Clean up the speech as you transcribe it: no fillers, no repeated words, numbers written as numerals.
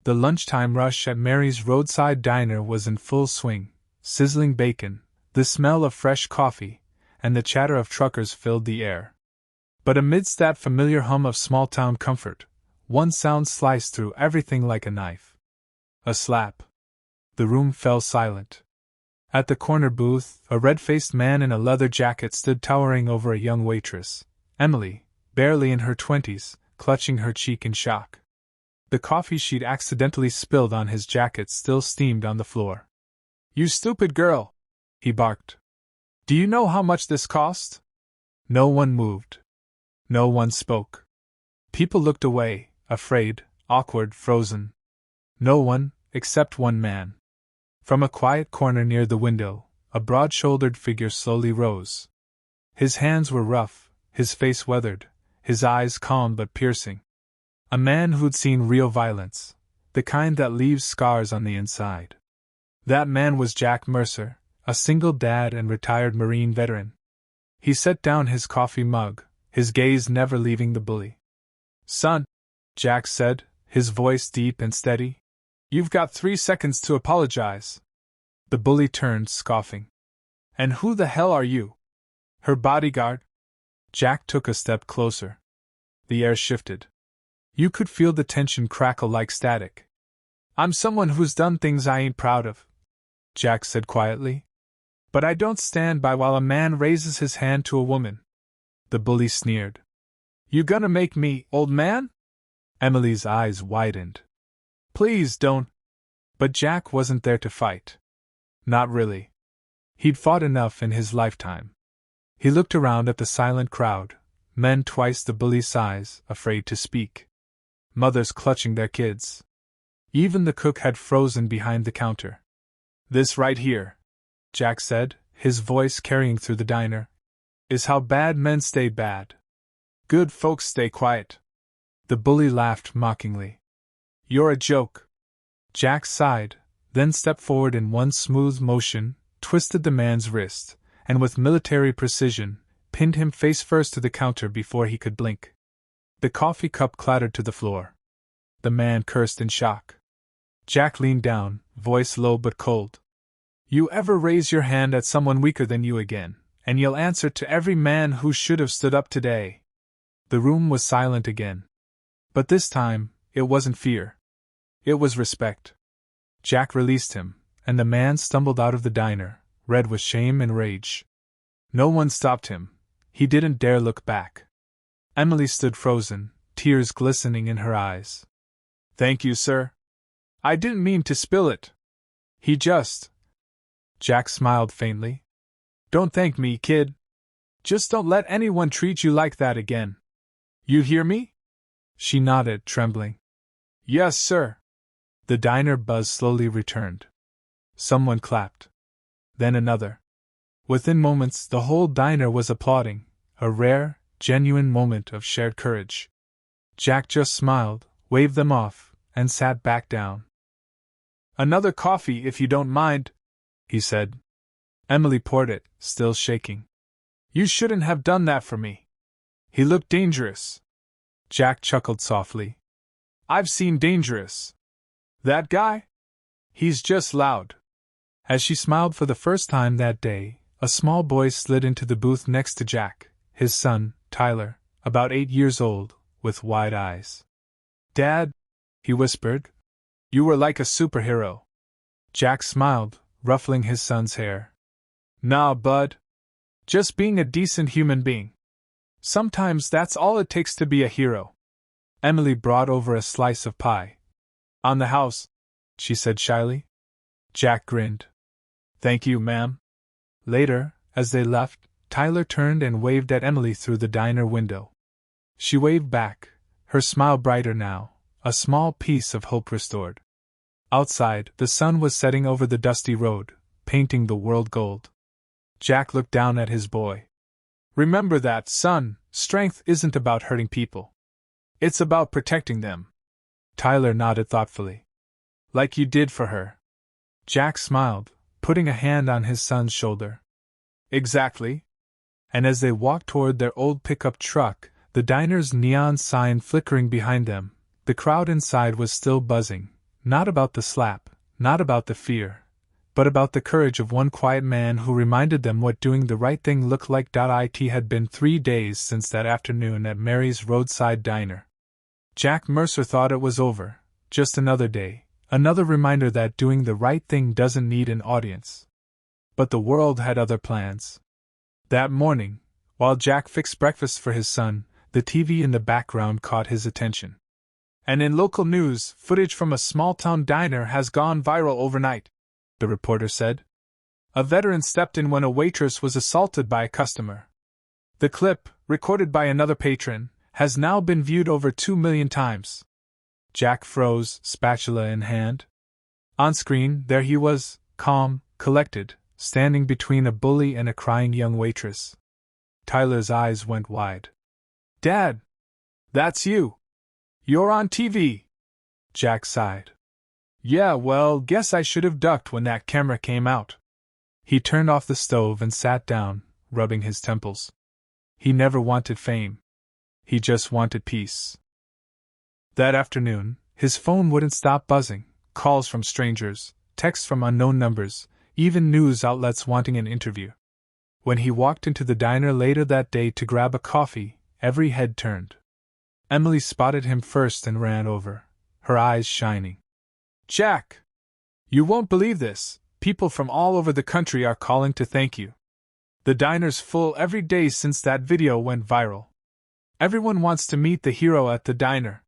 The lunchtime rush at Mary's roadside diner was in full swing. Sizzling bacon, the smell of fresh coffee, and the chatter of truckers filled the air. But amidst that familiar hum of small-town comfort, one sound sliced through everything like a knife. A slap. The room fell silent. At the corner booth, a red-faced man in a leather jacket stood towering over a young waitress, Emily, barely in her 20s, clutching her cheek in shock. The coffee she'd accidentally spilled on his jacket still steamed on the floor. "You stupid girl!" he barked. "Do you know how much this cost?" No one moved. No one spoke. People looked away, afraid, awkward, frozen. No one, except one man. From a quiet corner near the window, a broad-shouldered figure slowly rose. His hands were rough, his face weathered, his eyes calm but piercing. A man who'd seen real violence, the kind that leaves scars on the inside. That man was Jack Mercer, a single dad and retired Marine veteran. He set down his coffee mug, his gaze never leaving the bully. "Son," Jack said, his voice deep and steady, "you've got 3 seconds to apologize." The bully turned, scoffing. "And who the hell are you? Her bodyguard?" Jack took a step closer. The air shifted. You could feel the tension crackle like static. "I'm someone who's done things I ain't proud of," Jack said quietly. "But I don't stand by while a man raises his hand to a woman." The bully sneered. "You gonna make me, old man?" Emily's eyes widened. "Please don't." But Jack wasn't there to fight. Not really. He'd fought enough in his lifetime. He looked around at the silent crowd, men twice the bully's size, afraid to speak. Mothers clutching their kids. Even the cook had frozen behind the counter. "This right here," Jack said, his voice carrying through the diner, "is how bad men stay bad. Good folks stay quiet." The bully laughed mockingly. "You're a joke." Jack sighed, then stepped forward in one smooth motion, twisted the man's wrist, and with military precision, pinned him face first to the counter before he could blink. The coffee cup clattered to the floor. The man cursed in shock. Jack leaned down, voice low but cold. "You ever raise your hand at someone weaker than you again, and you'll answer to every man who should have stood up today." The room was silent again. But this time, it wasn't fear. It was respect. Jack released him, and the man stumbled out of the diner, red with shame and rage. No one stopped him. He didn't dare look back. Emily stood frozen, tears glistening in her eyes. "Thank you, sir. I didn't mean to spill it. He just..." Jack smiled faintly. "Don't thank me, kid. Just don't let anyone treat you like that again. You hear me?" She nodded, trembling. "Yes, sir." The diner buzz slowly returned. Someone clapped. Then another. Within moments, the whole diner was applauding, a rare, genuine moment of shared courage. Jack just smiled, waved them off, and sat back down. "Another coffee if you don't mind," he said. Emily poured it, still shaking. "You shouldn't have done that for me. He looked dangerous." Jack chuckled softly. "I've seen dangerous. That guy? He's just loud." As she smiled for the first time that day, a small boy slid into the booth next to Jack, his son, Tyler, about 8 years old, with wide eyes. "Dad," he whispered, "you were like a superhero." Jack smiled, ruffling his son's hair. "Nah, bud. Just being a decent human being. Sometimes that's all it takes to be a hero." Emily brought over a slice of pie. "On the house," she said shyly. Jack grinned. "Thank you, ma'am." Later, as they left, Tyler turned and waved at Emily through the diner window. She waved back, her smile brighter now, a small piece of hope restored. Outside, the sun was setting over the dusty road, painting the world gold. Jack looked down at his boy. "Remember that, son, strength isn't about hurting people. It's about protecting them." Tyler nodded thoughtfully. "Like you did for her." Jack smiled, putting a hand on his son's shoulder. "Exactly." And as they walked toward their old pickup truck, the diner's neon sign flickering behind them, the crowd inside was still buzzing, not about the slap, not about the fear, but about the courage of one quiet man who reminded them what doing the right thing looked like. It had been 3 days since that afternoon at Mary's roadside diner. Jack Mercer thought it was over, just another day, another reminder that doing the right thing doesn't need an audience. But the world had other plans. That morning, while Jack fixed breakfast for his son, the TV in the background caught his attention. And in local news, footage from a small-town diner has gone viral overnight, the reporter said. A veteran stepped in when a waitress was assaulted by a customer. The clip, recorded by another patron, has now been viewed over 2 million times. Jack froze, spatula in hand. On screen, there he was, calm, collected, standing between a bully and a crying young waitress. Tyler's eyes went wide. "Dad! That's you! You're on TV!" Jack sighed. "Yeah, well, guess I should have ducked when that camera came out." He turned off the stove and sat down, rubbing his temples. He never wanted fame. He just wanted peace. That afternoon, his phone wouldn't stop buzzing, calls from strangers, texts from unknown numbers, even news outlets wanting an interview. When he walked into the diner later that day to grab a coffee, every head turned. Emily spotted him first and ran over, her eyes shining. "Jack! You won't believe this, people from all over the country are calling to thank you. The diner's full every day since that video went viral. Everyone wants to meet the hero at the diner."